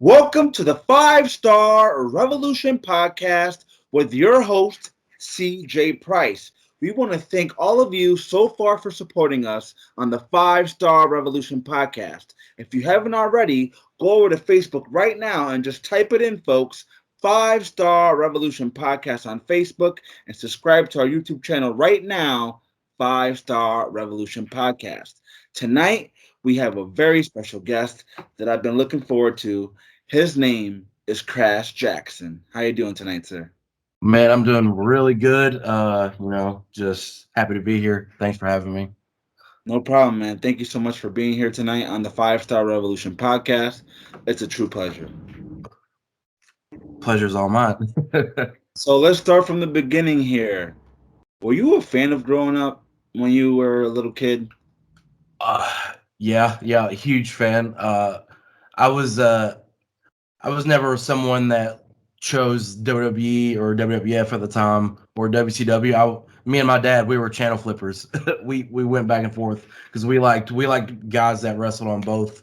Welcome to the 5-Star Revolution podcast with your host, CJ Price. We want to thank all of you so far for supporting us on the 5-Star Revolution podcast. If you haven't already, go over to Facebook right now and just type it in, folks. 5-Star Revolution podcast on Facebook and subscribe to our YouTube channel right now, 5-Star Revolution podcast. Tonight, we have a very special guest that I've been looking forward to. His name is Crash Jaxon. How you doing tonight, sir? Man, I'm doing really good. Just happy to be here. Thanks for having me. No problem, man. Thank you so much for being here tonight on the 5-Star Revolution podcast. It's a true pleasure. Pleasure's all mine. So let's start from the beginning here. Were you a fan of growing up when you were a little kid? Yeah, huge fan. I was uh, I was never someone that chose WWE or WWF at the time or WCW. Me and my dad, we were channel flippers. we went back and forth because we liked guys that wrestled on both.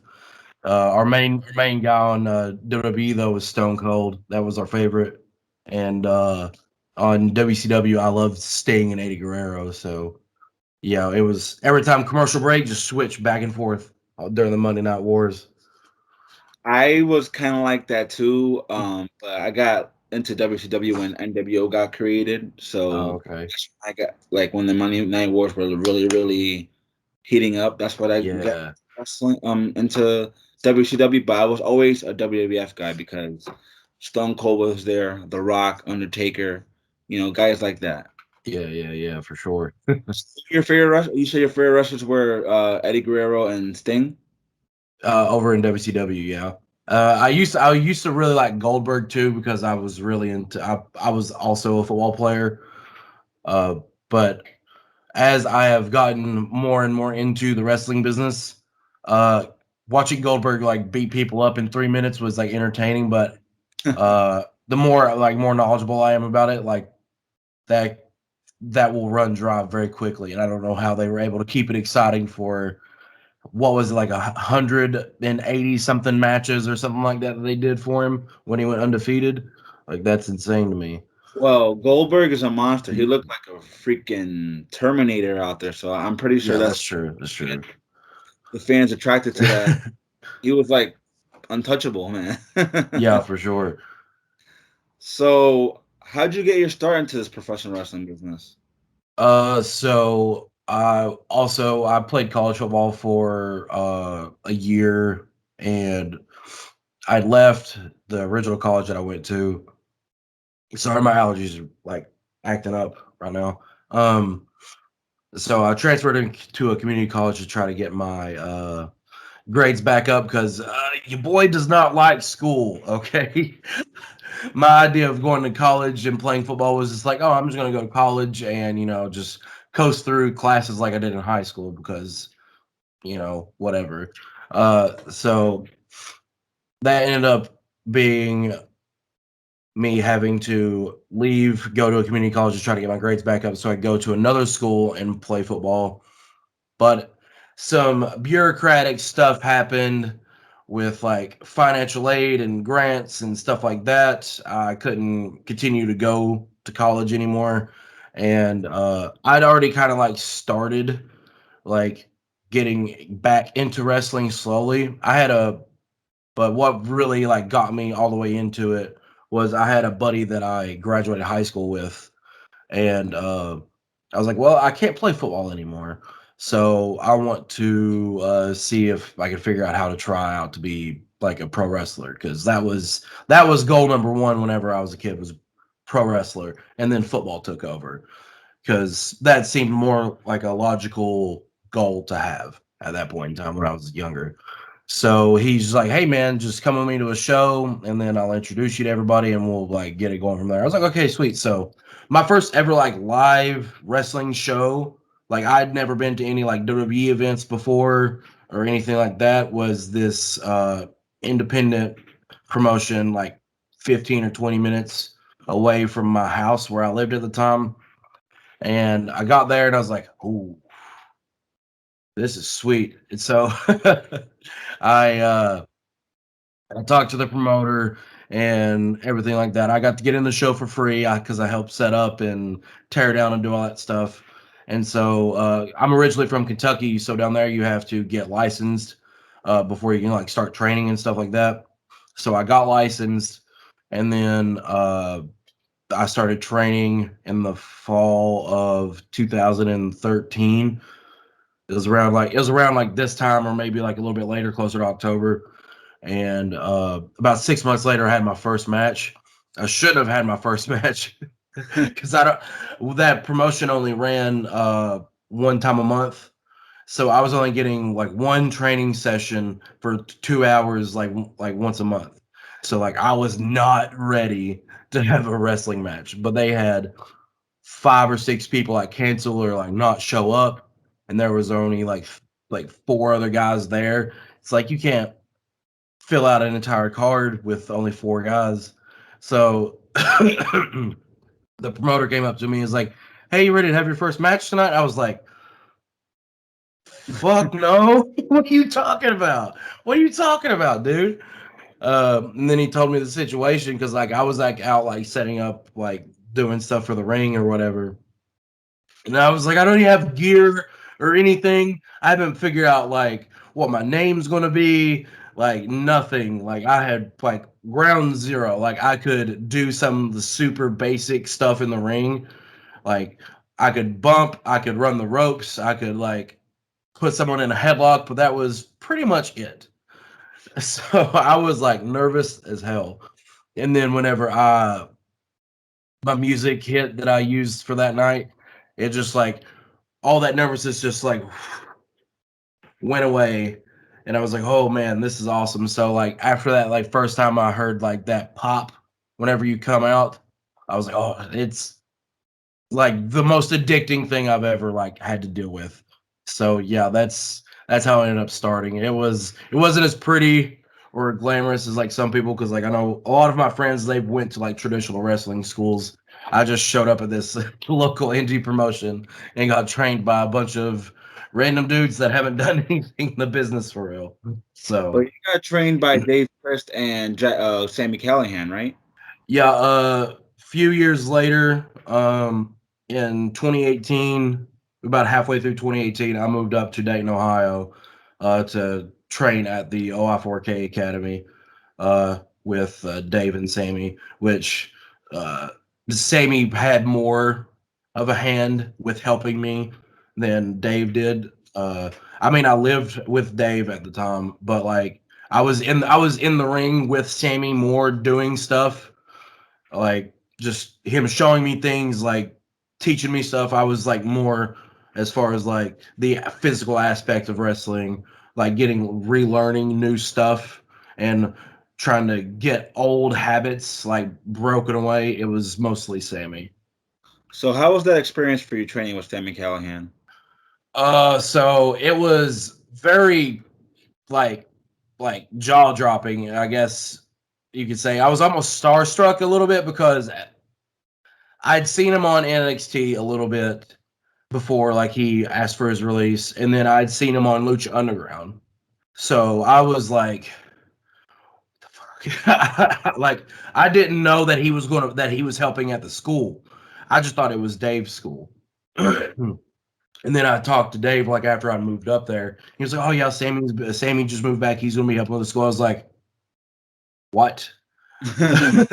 Our main guy on WWE though was Stone Cold. That was our favorite, and on WCW I loved Sting and Eddie Guerrero. So yeah, it was every time commercial break, just switch back and forth during the Monday Night Wars. I was kind of like that too, but I got into WCW when NWO got created. Oh, So okay. I got like when the Monday Night Wars were really, really heating up. That's what I got Yeah, wrestling into WCW. But I was always a WWF guy because Stone Cold was there, The Rock, Undertaker, guys like that. yeah, for sure. Your favorite you say your favorite wrestlers were Eddie Guerrero and Sting. Over in WCW, yeah. I used to really like Goldberg too because I was really into. I was also a football player. But as I have gotten more and more into the wrestling business, uh, watching Goldberg like beat people up in 3 minutes was like entertaining. But the more knowledgeable I am about it, like that that will run dry very quickly. And I don't know how they were able to keep it exciting for what was it, like 180 something matches or something like that they did for him when he went undefeated. Like that's insane to me. Well, Goldberg is a monster. He looked like a freaking Terminator out there. So I'm pretty sure Yeah, that's that's true. That's true. the fans attracted to that. He was like untouchable, man. Yeah, for sure. So, how'd you get your start into this professional wrestling business? So I played college football for a year, and I left the original college that I went to. Sorry, my allergies are like acting up right now. Um, so I transferred into a community college to try to get my grades back up because your boy does not like school. Okay, my idea of going to college and playing football was just like, oh, I'm just gonna go to college and just coast through classes like I did in high school because whatever. So that ended up being me having to leave, go to a community college to try to get my grades back up so I could go to another school and play football. But some bureaucratic stuff happened with like financial aid and grants and stuff like that. I couldn't continue to go to college anymore. And I'd already kind of like started like getting back into wrestling slowly. But what really like got me all the way into it was I had a buddy that I graduated high school with, and I was like, well, I can't play football anymore, so I want to see if I can figure out how to try out to be like a pro wrestler because that was goal number one whenever I was a kid was pro wrestler, and then football took over because that seemed more like a logical goal to have at that point in time when I was younger. So he's like, "Hey man, just come with me to a show, and then I'll introduce you to everybody, and we'll like get it going from there." I was like, "Okay, sweet." So my first ever like live wrestling show, like I'd never been to any like WWE events before or anything like that, was this independent promotion, like 15 or 20 minutes away from my house where I lived at the time. And I got there and I was like, "Oh, this is sweet." And so I I talked to the promoter and everything like that. I got to get in the show for free because I helped set up and tear down and do all that stuff. And so I'm originally from Kentucky, so down there you have to get licensed before you can like start training and stuff like that. So I got licensed, and then I started training in the fall of 2013. It was around like this time, or maybe like a little bit later, closer to October. And about 6 months later, I had my first match. I should have had my first match because I don't. That promotion only ran one time a month, so I was only getting like one training session for 2 hours, like once a month. So like I was not ready to have a wrestling match, but they had 5 or 6 people like cancel or like not show up, and there was only like 4 other guys there. It's like you can't fill out an entire card with only 4 guys. So the promoter came up to me and was like, "Hey, you ready to have your first match tonight?" I was like, "Fuck no! What are you talking about? What are you talking about, dude?" And then he told me the situation because like I was like out like setting up like doing stuff for the ring or whatever. And I was like, I don't even have gear or anything. I haven't figured out like what my name's gonna be, like nothing. Like I had like ground zero. Like I could do some of the super basic stuff in the ring. Like I could bump, I could run the ropes, I could like put someone in a headlock, but that was pretty much it. So I was like nervous as hell. And then whenever I my music hit that I used for that night, it just like all that nervousness just like went away, and I was like, oh man, this is awesome. So like after that, like first time I heard like that pop whenever you come out, I was like, oh, it's like the most addicting thing I've ever like had to deal with. So yeah, that's how I ended up starting. It wasn't as pretty or glamorous as like some people, because like I know a lot of my friends, they went to like traditional wrestling schools. I just showed up at this local indie promotion and got trained by a bunch of random dudes that haven't done anything in the business for real. But So you got trained by Dave Crest and Sammy Callahan, right? yeah, a few years later, in 2018, about halfway through 2018, I moved up to Dayton, Ohio, to train at the OI4K Academy, with Dave and Sammy, which uh, Sammy had more of a hand with helping me than Dave did. I mean, I lived with Dave at the time, but like I was in the ring with Sammy more doing stuff, like just him showing me things, like teaching me stuff. I was like more as far as like the physical aspect of wrestling, like getting relearning new stuff and trying to get old habits like broken away. It was mostly Sammy. So how was that experience for you training with Sammy Callahan? So it was very like jaw dropping, I guess you could say. I was almost starstruck a little bit because I'd seen him on NXT a little bit before, like he asked for his release, and then I'd seen him on Lucha Underground. So I was like, like I didn't know that he was helping at the school. I just thought it was Dave's school. And then I talked to Dave like after I moved up there. He was like, "Oh yeah, Sammy just moved back. He's gonna be helping with the school." I was like, "What?"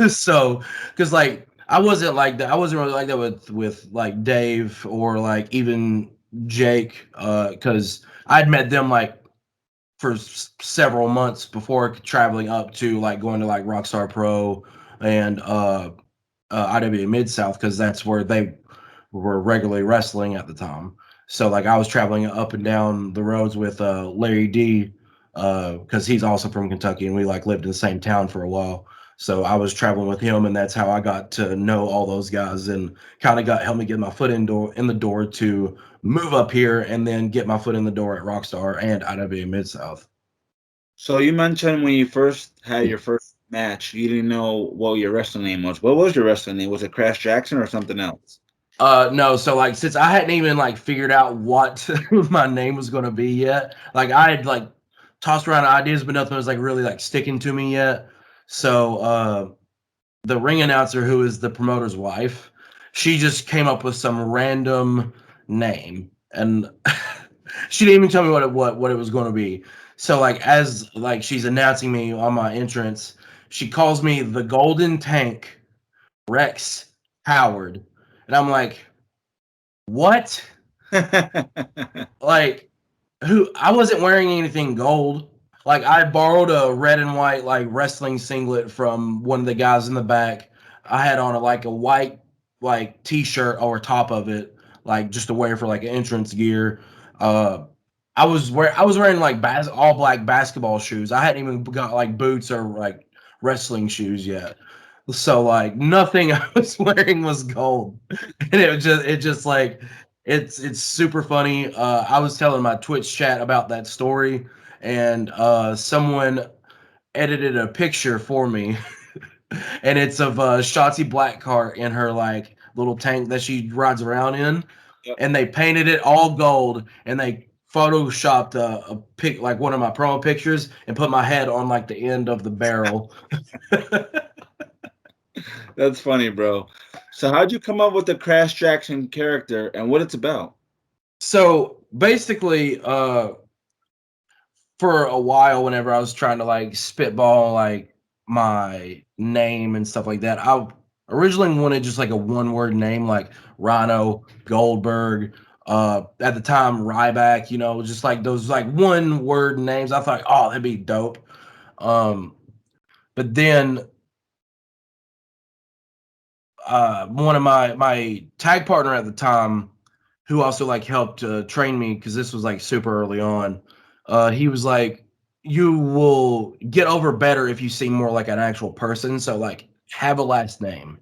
So because like I wasn't like that. I wasn't really like that with like Dave or like even Jake, because I'd met them like for several months before traveling up to like going to like Rockstar Pro and IWA Mid South, because that's where they were regularly wrestling at the time. So like I was traveling up and down the roads with Larry D, because he's also from Kentucky, and we like lived in the same town for a while. So I was traveling with him, and that's how I got to know all those guys and kind of got helped me get my foot in the door to move up here and then get my foot in the door at Rockstar and IWA Mid South. So you mentioned when you first had your first match, you didn't know what your wrestling name was. What was your wrestling name? Was it Crash Jackson or something else? No, so like since I hadn't even like figured out what my name was gonna be yet, like I had like tossed around ideas, but nothing was like really like sticking to me yet. So the ring announcer, who is the promoter's wife, she just came up with some random name, and she didn't even tell me what it was going to be. So like as like she's announcing me on my entrance, she calls me the Golden Tank Rex Howard, and I'm like, what? Like, who? I wasn't wearing anything gold. Like, I borrowed a red and white like wrestling singlet from one of the guys in the back. I had on a white like t-shirt over top of it, like just to wear for like entrance gear. Uh, I was wearing like all black basketball shoes. I hadn't even got like boots or like wrestling shoes yet. So like nothing I was wearing was gold, and it just like it's super funny. I was telling my Twitch chat about that story, and someone edited a picture for me, and it's of Shotzi Blackheart in her like little tank that she rides around in, Yep. and they painted it all gold, and they photoshopped a pic like one of my promo pictures and put my head on like the end of the barrel. That's funny, bro. So how'd you come up with the Crash Jackson character and what it's about? So basically, for a while, whenever I was trying to like spitball like my name and stuff like that, I originally wanted just like a one word name like Rhino, Goldberg, at the time Ryback, you know, just like those like one word names. I thought, oh, that'd be dope. Um, but then one of my tag partner at the time, who also like helped train me because this was like super early on. He was like, "You will get over better if you seem more like an actual person. So like, have a last name."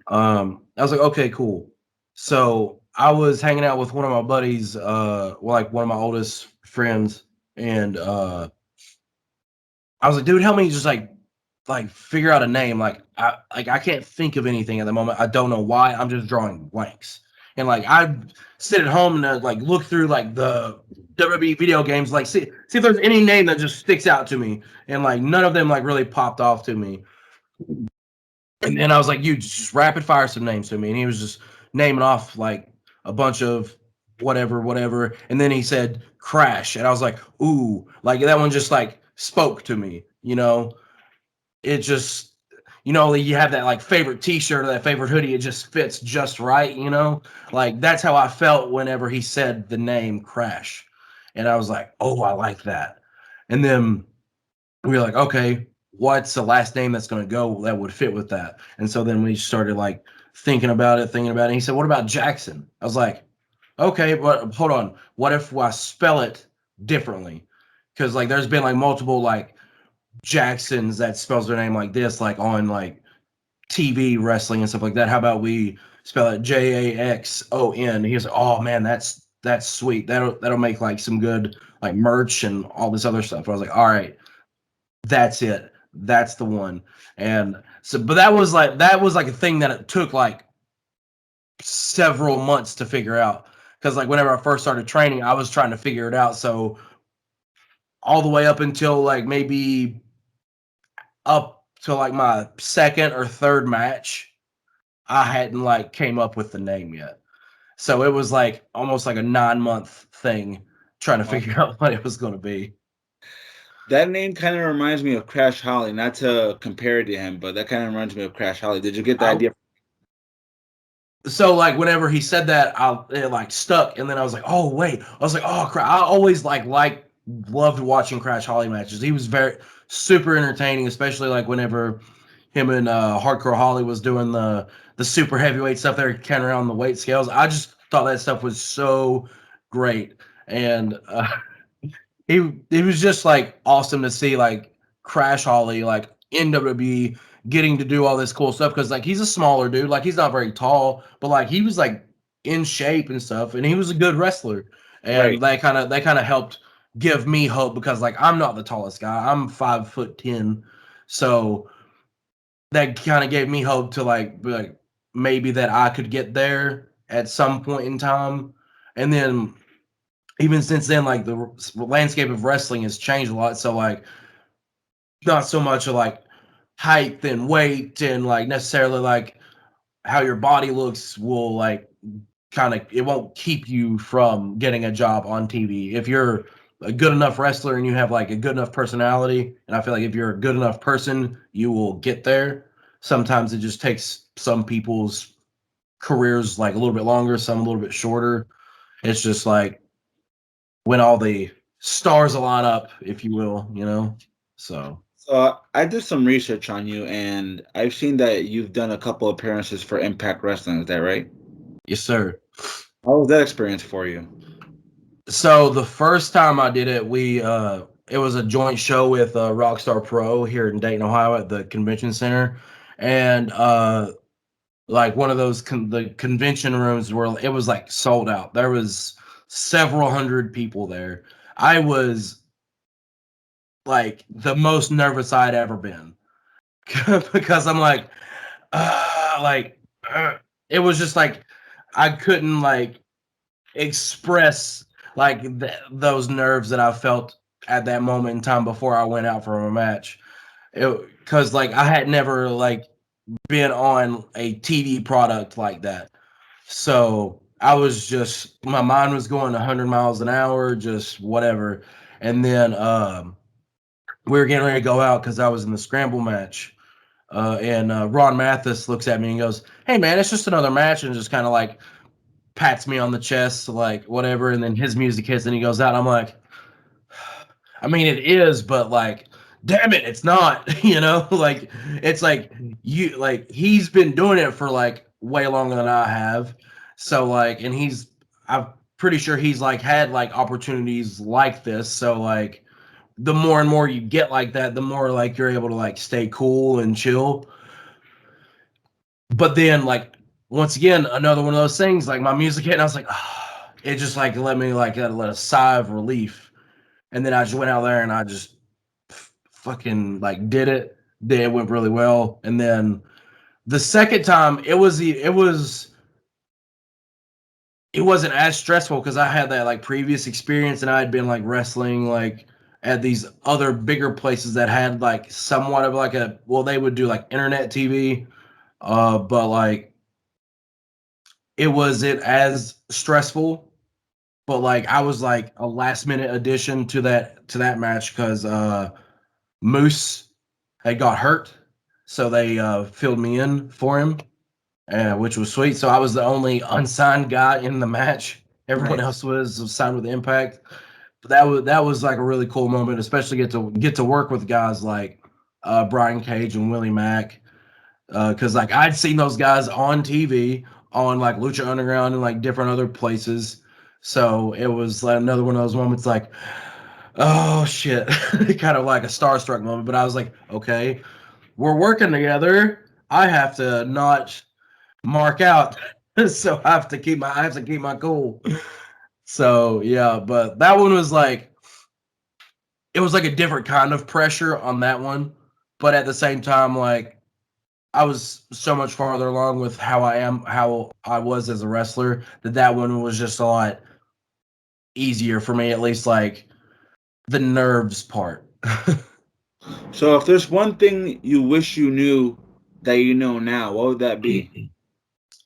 I was like, "Okay, cool." So I was hanging out with one of my buddies, well, like one of my oldest friends, and I was like, "Dude, help me just like figure out a name. I can't think of anything at the moment. I don't know why. I'm just drawing blanks. And like I sit at home and like look through like the WWE video games, like see if there's any name that just sticks out to me. And like none of them like really popped off to me. And then I was like, you just rapid fire some names to me. And he was just naming off like a bunch of whatever. And then he said Crash. And I was like, ooh, like that one just like spoke to me, you know? It just, you know, you have that like favorite t-shirt or that favorite hoodie, it just fits just right, you know? Like that's how I felt whenever he said the name Crash. And I was like, oh, I like that. And then we were like, okay, what's the last name that's going to go that would fit with that? And so then we started like thinking about it. And he said, what about Jackson? I was like, okay, but hold on. What if I spell it differently? Because like there's been like multiple like Jacksons that spells their name like this, like on like TV wrestling and stuff like that. How about we spell it Jaxon? He was like, oh man, that's sweet. That'll make like some good like merch and all this other stuff. I was like, all right, that's it. That's the one. And so, but that was like a thing that it took like several months to figure out. Because like whenever I first started training, I was trying to figure it out. So all the way up until like maybe up to like my second or third match, I hadn't like came up with the name yet. So it was like almost like a 9-month thing trying to Wow. figure out what it was going to be. That name kind of reminds me of Crash Holly, not to compare it to him, but that kind of reminds me of Crash Holly. Did you get the I, idea? so like whenever he said that, it like stuck, and then I was like, oh wait, I was like, oh crap! I always like loved watching Crash Holly matches. He was very super entertaining, especially like whenever him and Hardcore Holly was doing the super heavyweight stuff. They're counting around the weight scales. I just thought that stuff was so great, and it was just like awesome to see like Crash Holly like in WWE getting to do all this cool stuff because like he's a smaller dude, like he's not very tall, but like he was like in shape and stuff, and he was a good wrestler, Right. and that kind of helped give me hope because like I'm not the tallest guy, I'm 5'10", so that kind of gave me hope to like be like maybe that I could get there at some point in time, and then even since then, like the landscape of wrestling has changed a lot. So like, not so much of like height and weight and like necessarily like how your body looks will like kind of, it won't keep you from getting a job on TV. If you're a good enough wrestler and you have like a good enough personality, and I feel like if you're a good enough person, you will get there. Sometimes it just takes some people's careers like a little bit longer, some a little bit shorter. It's just like when all the stars line up, if you will, you know. So So I did some research on you, and I've seen that you've done a couple appearances for Impact Wrestling. Is that right? yes, sir. How was that experience for you? So the first time I did it, it was a joint show with Rockstar Pro here in Dayton, Ohio at the convention center. And like one of those the convention rooms where it was like sold out. There was several hundred people there. I was like the most nervous I'd ever been because I'm like uh, it was just like I couldn't like express like those nerves that I felt at that moment in time before I went out for a match. Because like I had never like been on a TV product like that, so I was just my mind was going 100 miles an hour, just whatever. And then we were getting ready to go out because I was in the scramble match. And Ron Mathis looks at me and goes, "Hey man, it's just another match," and just kind of like pats me on the chest, like whatever, and then his music hits and he goes out. I'm like, I mean, it is, but like, damn it, it's not, you know? Like, it's like like he's been doing it for like way longer than I have. So like, and I'm pretty sure he's like had like opportunities like this. So like, the more and more you get like that, the more like you're able to like stay cool and chill. But then like once again, another one of those things, like my music hit, and I was like, ah, it just like let me like let a sigh of relief. And then I just went out there and I just fucking like did it. Then it went really well. And then the second time, it wasn't as stressful because I had that like previous experience and I had been like wrestling like at these other bigger places that had like somewhat of like they would do like internet TV, but like it wasn't as stressful. But like I was like a last minute addition to that match because Moose had got hurt, so they filled me in for him, which was sweet. So I was the only unsigned guy in the match. Everyone Nice. else was signed with Impact. But that was like a really cool moment, especially get to work with guys like Brian Cage and Willie Mack, because like I'd seen those guys on TV on like Lucha Underground and like different other places. So it was like another one of those moments like, oh shit, kind of like a starstruck moment. But I was like, okay, we're working together. I have to not mark out, so I have to keep my cool. So yeah, but that one was like it was like a different kind of pressure on that one, but at the same time, like I was so much farther along with how I was as a wrestler that one was just a lot easier for me, at least like the nerves part. So if there's one thing you wish you knew that you know now, what would that be?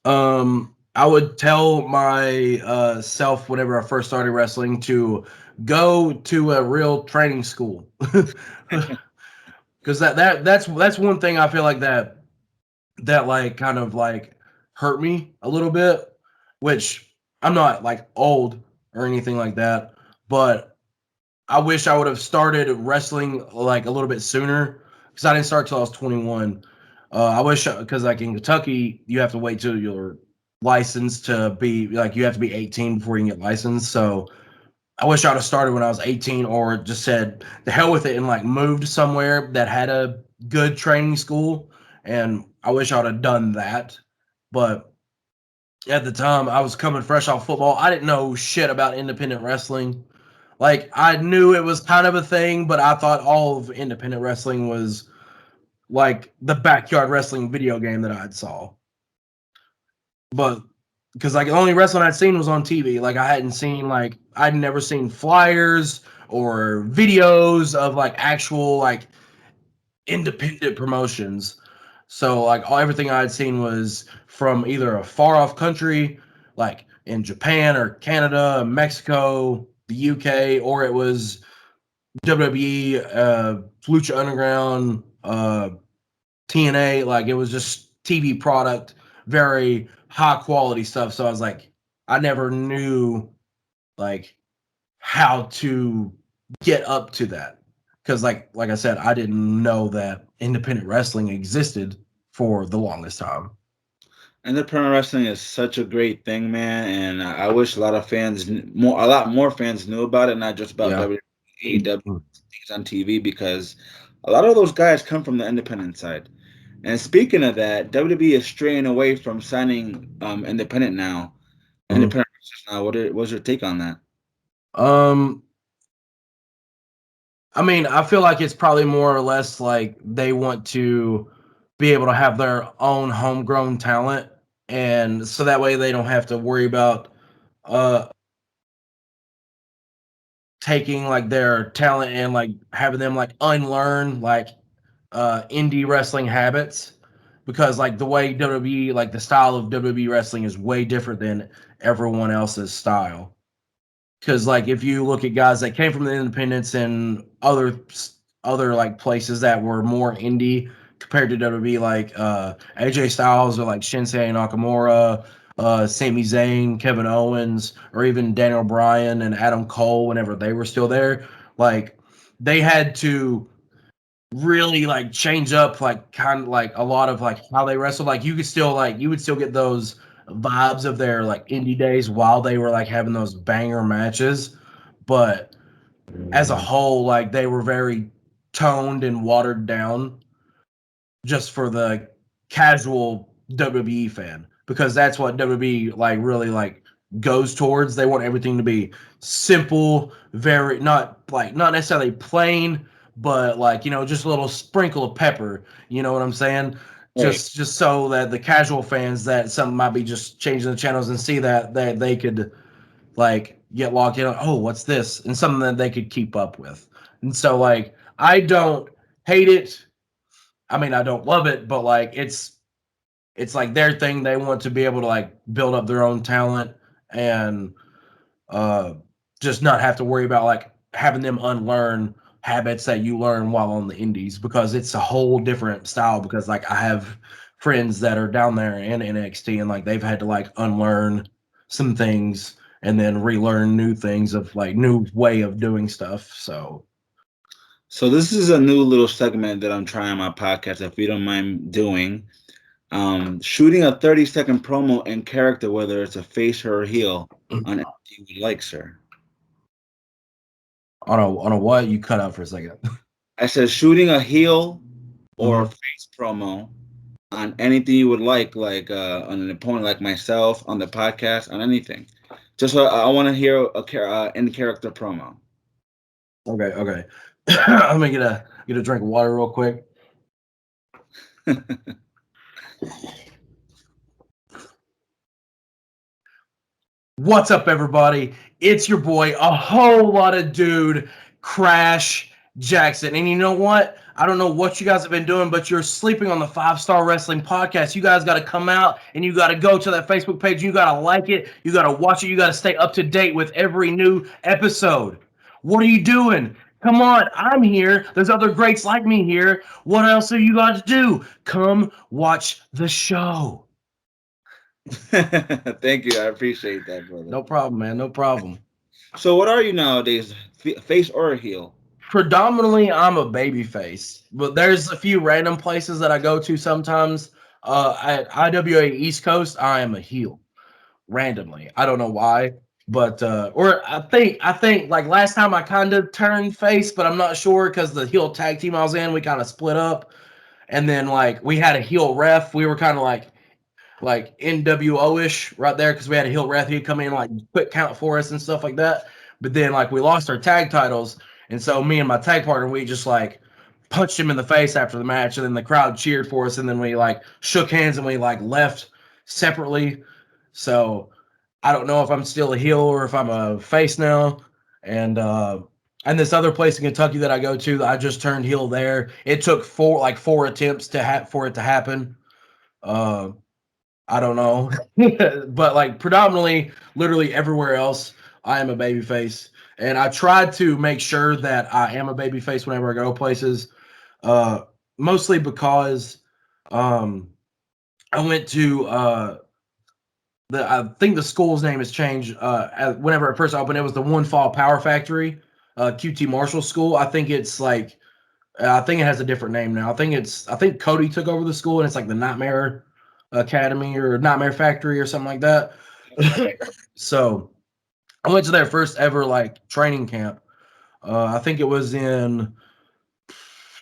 I would tell my self whenever I first started wrestling to go to a real training school, because that's one thing I feel like that like kind of like hurt me a little bit, which I'm not like old or anything like that, but I wish I would have started wrestling like a little bit sooner because I didn't start till I was 21. I wish because like in Kentucky you have to wait till you're licensed to be like you have to be 18 before you can get licensed. So I wish I'd have started when I was 18 or just said the hell with it and like moved somewhere that had a good training school. And I wish I'd have done that. But at the time, I was coming fresh off football. I didn't know shit about independent wrestling. Like I knew it was kind of a thing, but I thought all of independent wrestling was like the backyard wrestling video game that I'd saw. But because like the only wrestling I'd seen was on TV. Like I'd never seen flyers or videos of like actual like independent promotions. So like everything I'd seen was from either a far off country, like in Japan or Canada, Mexico, the UK, or it was WWE, Lucha Underground, TNA. Like it was just TV product, very high quality stuff. So I was like, I never knew like how to get up to that because like I said, I didn't know that independent wrestling existed for the longest time. Independent wrestling is such a great thing, man, and I wish a lot of a lot more fans knew about it, not just about Yeah. WWE, things on TV, because a lot of those guys come from the independent side. And speaking of that, WWE is straying away from signing independent now. Mhm. Independent wrestlers now. What's your take on that? Um, I mean, I feel like it's probably more or less like they want to be able to have their own homegrown talent, and so that way they don't have to worry about uh taking like their talent and like having them like unlearn like indie wrestling habits because like the way WWE like the style of WWE wrestling is way different than everyone else's style. Because like if you look at guys that came from the independents and other like places that were more indie compared to WWE, like AJ Styles or like Shinsei Nakamura, Sami Zayn, Kevin Owens, or even Daniel Bryan and Adam Cole, whenever they were still there, like they had to really like change up like kind of like a lot of like how they wrestled. Like you would still get those vibes of their like indie days while they were like having those banger matches. But as a whole, like they were very toned and watered down just for the casual WWE fan because that's what WWE like really like goes towards. They want everything to be simple, very not necessarily plain, but like just a little sprinkle of pepper. You know what I'm saying? Right. Just so that the casual fans that some might be just changing the channels and see that they could like get locked in on, oh, what's this? And something that they could keep up with. And so like I don't hate it. I mean, I don't love it, but like it's like their thing. They want to be able to like build up their own talent and uh just not have to worry about like having them unlearn habits that you learn while on the indies because it's a whole different style because like I have friends that are down there in NXT and like they've had to like unlearn some things and then relearn new things of like new way of doing stuff. So So this is a new little segment that I'm trying on my podcast, if you don't mind doing. Shooting a 30-second promo in character, whether it's a face or a heel, on anything you like, sir. on a what you cut out for a second. I said shooting a heel or Mhm. face promo on anything you would like on an opponent like myself, on the podcast, on anything. Just I want to hear in character promo. Okay, okay. I'm gonna get a drink of water real quick. What's up, everybody? It's your boy, a whole lot of dude, Crash Jaxon. And you know what? I don't know what you guys have been doing, but you're sleeping on the 5-Star Wrestling Podcast. You guys got to come out and you got to go to that Facebook page. You got to like it. You got to watch it. You got to stay up to date with every new episode. What are you doing? Come on, I'm here. There's other greats like me here. What else are you got to do? Come watch the show. Thank you. I appreciate that, brother. No problem, man. No problem. So, what are you nowadays? Face or a heel? Predominantly, I'm a baby face, but there's a few random places that I go to sometimes. At IWA East Coast, I am a heel randomly. I don't know why, but or I think like last time I kind of turned face, but I'm not sure because the heel tag team I was in, we kind of split up, and then like we had a heel ref. We were kind of like NWO ish right there because we had a heel ref. He'd come in like quick count for us and stuff like that. But then like we lost our tag titles, and so me and my tag partner we just like punched him in the face after the match, and then the crowd cheered for us, and then we like shook hands and we like left separately. So I don't know if I'm still a heel or if I'm a face now. And this other place in Kentucky that I go to, I just turned heel there. It took four attempts for it to happen. Uh, I don't know, but like predominantly, literally everywhere else, I am a babyface, and I try to make sure that I am a babyface whenever I go places. Uh, Mostly because um, I went to I think the school's name has changed. Whenever it first opened, it was the One Fall Power Factory, QT Marshall School. I think it's like I think it has a different name now. I think Cody took over the school and it's like the Nightmare Academy or Nightmare Factory or something like that. So I went to their first ever like training camp. I think it was in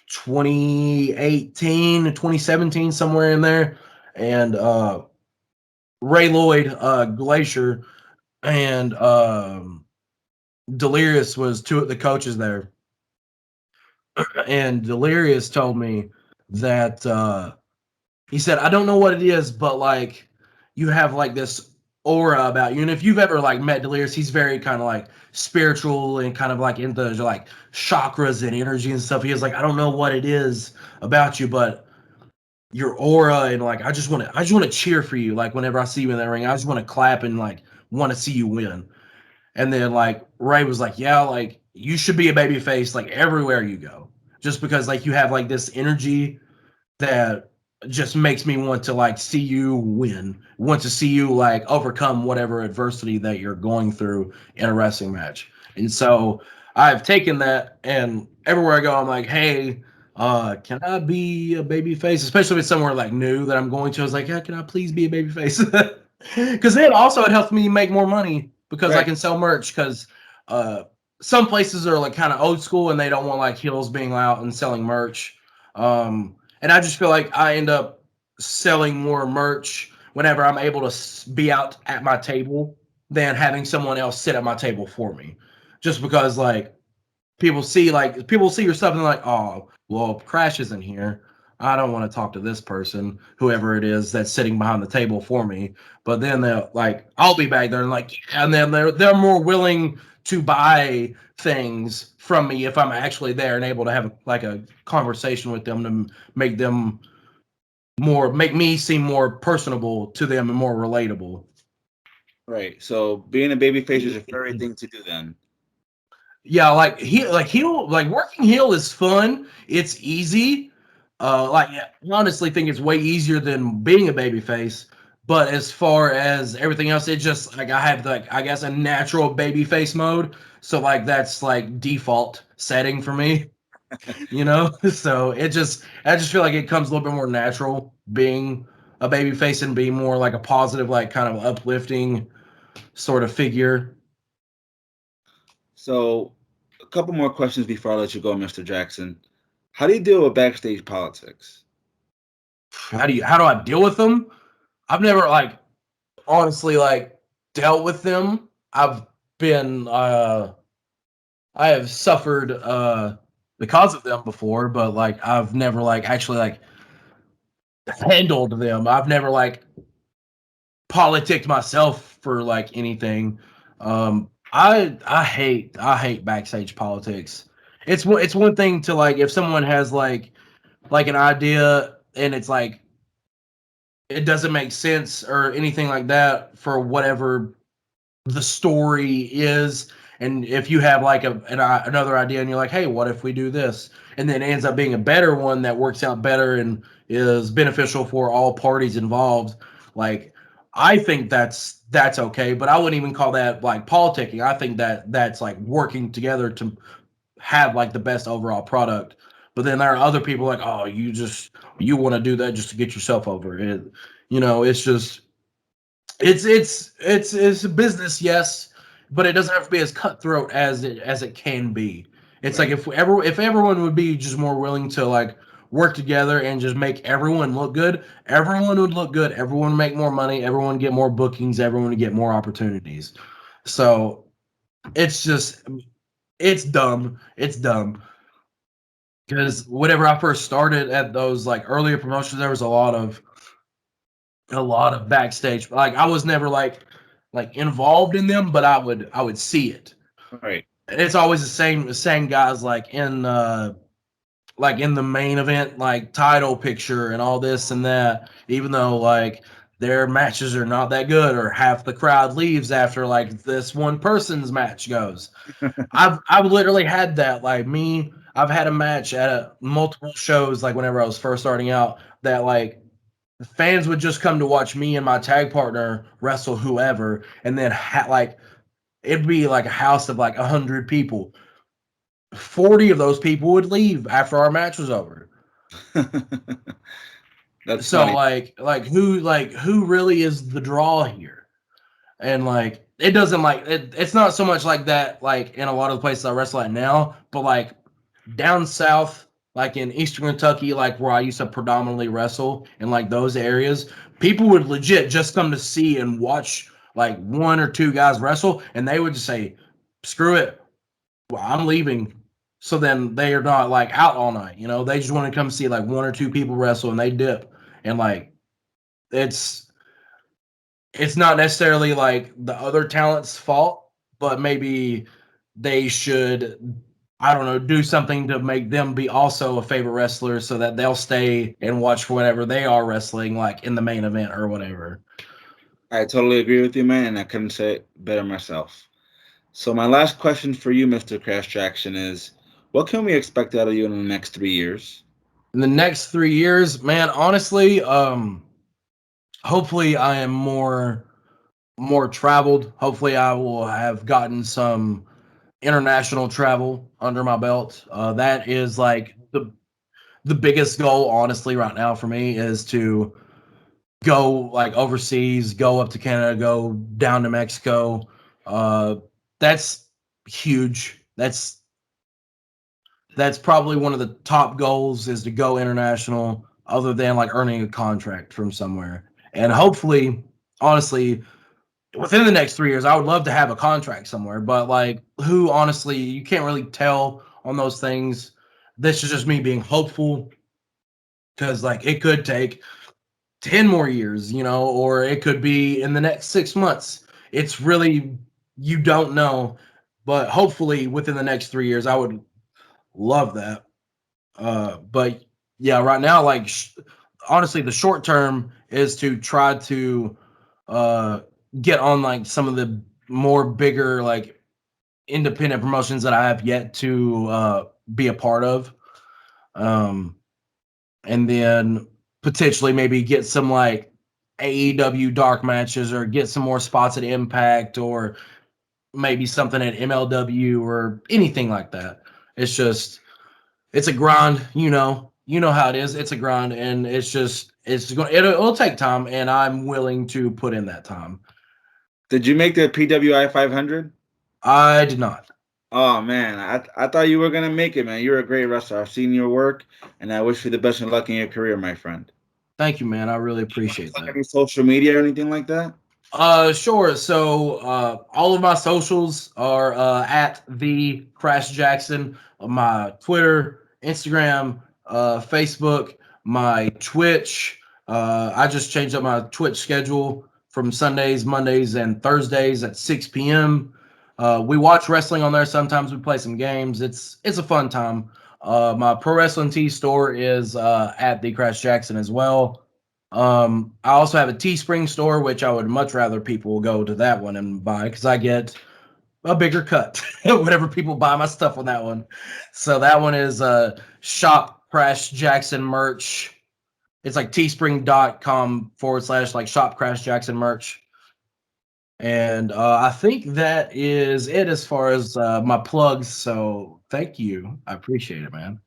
2018, 2017, somewhere in there. And Ray Lloyd, Glacier, and Delirious was two of the coaches there. And Delirious told me that he said, I don't know what it is, but like you have like this aura about you. And if you've ever like met Delirious, he's very kind of like spiritual and kind of like into like chakras and energy and stuff. He was like, I don't know what it is about you, but your aura and like I just want to cheer for you. Like whenever I see you in that ring, I just want to clap and like want to see you win. And then like Ray was like, yeah, like you should be a baby face like everywhere you go. Just because like you have like this energy that just makes me want to like see you win, want to see you like overcome whatever adversity that you're going through in a wrestling match. And so I've taken that and everywhere I go, I'm like, hey, can I be a baby face? Especially if it's somewhere like new that I'm going to. I was like, yeah, can I please be a baby face? Because then also it helps me make more money because I Right. can sell merch because uh some places are like kind of old school and they don't want like heels being out and selling merch. And I just feel like I end up selling more merch whenever I'm able to be out at my table than having someone else sit at my table for me. Just because people see your stuff and they're like, oh, well, Crash isn't here. I don't want to talk to this person, whoever it is that's sitting behind the table for me. But then they're like, I'll be back there and like, and then they're more willing to buy things from me if I'm actually there and able to have like a conversation with them to make me seem more personable to them and more relatable. Right. So being a baby face is your favorite thing to do then. Yeah, like working heel is fun. It's easy. I honestly think it's way easier than being a baby face. But as far as everything else, it just like I have like I guess a natural baby face mode. So like that's like default setting for me, you know? So I just feel like it comes a little bit more natural being a baby face and being more like a positive, like kind of uplifting sort of figure. So a couple more questions before I let you go, Mr. Jackson. How do you deal with backstage politics? How do I deal with them? I've never like honestly like dealt with them. I've been I have suffered because of them before, but like I've never like actually like handled them. I've never like politicked myself for like anything. I hate backstage politics. It's one thing to like if someone has like an idea and it's like it doesn't make sense or anything like that for whatever the story is. And if you have like another idea and you're like, hey, what if we do this? And then it ends up being a better one that works out better and is beneficial for all parties involved. Like, I think that's okay, but I wouldn't even call that like politicking. I think that that's like working together to have like the best overall product. But then there are other people like, oh, you want to do that just to get yourself over it. You know, it's just it's a business, yes, but it doesn't have to be as cutthroat as it can be. It's like Right. if everyone would be just more willing to like work together and just make everyone look good, everyone would look good. Everyone would make more money. Everyone would get more bookings. Everyone would get more opportunities. So it's just it's dumb. It's dumb because whenever I first started at those like earlier promotions, there was a lot of a lot of backstage. Like I was never like involved in them, but I would see it. Right. And it's always the same guys like in the main event, like title picture and all this and that, even though like their matches are not that good or half the crowd leaves after like this one person's match goes. I've literally had that. Like me, I've had a match at multiple shows, like whenever I was first starting out, that like fans would just come to watch me and my tag partner wrestle whoever, and then like it'd be like a house of like 100 people. 40 of those people would leave after our match was over. That's So funny. like who really is the draw here? And like it doesn't like it's not so much like that like in a lot of the places I wrestle at now, but like down south, like in Eastern Kentucky, like where I used to predominantly wrestle in like those areas, people would legit just come to see and watch like one or two guys wrestle, and they would just say, "Screw it, well, I'm leaving." So then they are not like out all night, you know. They just want to come see like one or two people wrestle, and they dip. And like it's it's not necessarily like the other talent's fault, but maybe they should, I don't know, do something to make them be also a favorite wrestler so that they'll stay and watch for whenever they are wrestling, like in the main event or whatever. I totally agree with you, man, and I couldn't say it better myself. So my last question for you, Mr. Crash Jackson, is what can we expect out of you in the next 3 years? In the next 3 years, man, honestly, hopefully I am more traveled. Hopefully I will have gotten some international travel under my belt. That is like the biggest goal, honestly, right now for me is to go like overseas, go up to Canada, go down to Mexico. Uh, that's huge. That's probably one of the top goals is to go international, other than like earning a contract from somewhere. And hopefully, honestly, within the next 3 years, I would love to have a contract somewhere. But like, who honestly, you can't really tell on those things. This is just me being hopeful because like it could take 10 more years, you know, or it could be in the next 6 months. It's really, you don't know. But hopefully within the next 3 years, I would love that. But yeah, right now, like, honestly, the short term is to try to uh, get on like some of the more bigger, like, independent promotions that I have yet to be a part of. Um, and then potentially maybe get some like AEW dark matches or get some more spots at Impact or maybe something at MLW or anything like that. It's just it's a grind, you know. You know how it is. It's a grind, and it's going. It'll take time, and I'm willing to put in that time. Did you make the PWI 500? I did not. Oh man, I thought you were gonna make it, man. You're a great wrestler. I've seen your work, and I wish you the best of luck in your career, my friend. Thank you, man. I really appreciate Like that. any social media or anything like that? Sure. So, all of my socials are at the Crash Jackson. My Twitter, Instagram, Facebook, my Twitch. I just changed up my Twitch schedule from Sundays, Mondays, and Thursdays at 6 p.m. We watch wrestling on there. Sometimes we play some games. It's a fun time. My Pro Wrestling Tee store is at the Crash Jackson as well. I also have a Teespring store, which I would much rather people go to that one and buy because I get a bigger cut whenever people buy my stuff on that one. So that one is shop Crash Jackson merch. It's like teespring.com/, like shop Crash Jackson merch. And I think that is it as far as my plugs. So thank you. I appreciate it, man.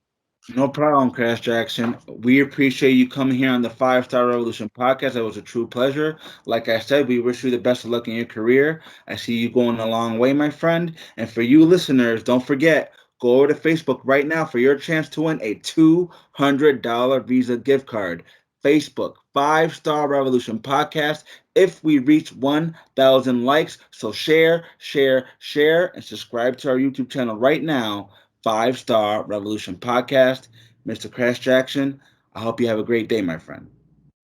No problem, Crash Jackson. We appreciate you coming here on the Five Star Revolution podcast. It was a true pleasure. Like I said, we wish you the best of luck in your career. I see you going a long way, my friend. And for you listeners, don't forget, go over to Facebook right now for your chance to win a $200 Visa gift card. Facebook, Five Star Revolution podcast. If we reach 1,000 likes, so share, share, share, and subscribe to our YouTube channel right now. Five Star Revolution podcast. Mr. Crash Jackson, I hope you have a great day, my friend.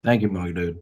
Thank you, my dude.